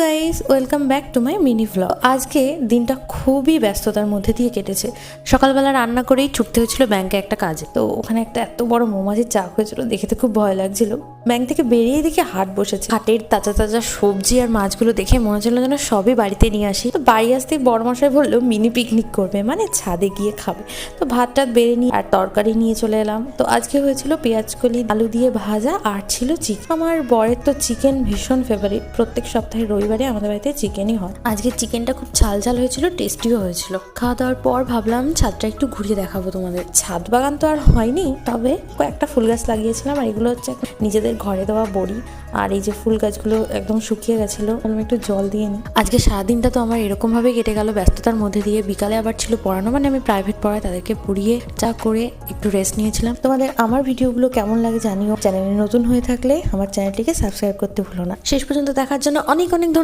Guys, welcome back to my mini vlog. আজকে দিনটা খুবই ব্যস্ততার মধ্যে দিয়ে কেটেছে। সকালবেলা রান্না করেই ছুটতে হয়েছিল ব্যাংকে একটা কাজে। তো ওখানে একটা এত বড় মৌমাছির চাক হয়েছিল, দেখে তো খুব ভয় লাগছিল। ব্যাংক থেকে বেরিয়ে দেখে হাট বসেছে। হাটের তাজা তাজা সবজি আর মাছগুলো দেখে মনে হচ্ছিল যেন সবই বাড়িতে নিয়ে আসি। তো বাড়ি আসতে বড়মশাই বললো মিনি পিকনিক করবে, মানে ছাদে গিয়ে খাবে। তো ভাত টাত বেড়ে নিয়ে আর তরকারি নিয়ে চলে এলাম। তো আজকে হয়েছিল পেঁয়াজকলি আলু দিয়ে ভাজা আর ছিল চিকেন। আমার বরের তো চিকেন ভীষণ ফেভারিট, প্রত্যেক সপ্তাহে রবিবারে আমাদের বাড়িতে চিকেনই হয়। আজকে চিকেনটা খুব ঝাল ঝাল হয়েছিল, টেস্টিও হয়েছিল। খাওয়া দাওয়ার পর ভাবলাম ছাদটা একটু ঘুরিয়ে দেখাবো তোমাদের। ছাদ বাগান তো আর হয়নি, তবে কয়েকটা ফুল গাছ লাগিয়েছিলাম, আর এগুলো হচ্ছে নিজেদের ঘরে দেওয়া বড়ি। আর এই যে ফুল গাছগুলো একদম শুকিয়ে গেছিল, আমি একটু জল দিয়ে নিই। আজকে সারাদিনটা তো আমার এরকম ভাবে কেটে গেল ব্যস্ততার মধ্যে দিয়ে। বিকালে আবার ছিল পড়ানো, মানে আমি প্রাইভেট পড়াই, তাদেরকে পড়িয়ে চা করে একটু রেস্ট নিয়েছিলাম। তোমাদের আমার ভিডিওগুলো কেমন লাগে জানিও। চ্যানেলে নতুন হয়ে থাকলে আমার চ্যানেলটিকে সাবস্ক্রাইব করতে ভুলো না। শেষ পর্যন্ত দেখার জন্য অনেক অনেক ধন্যবাদ।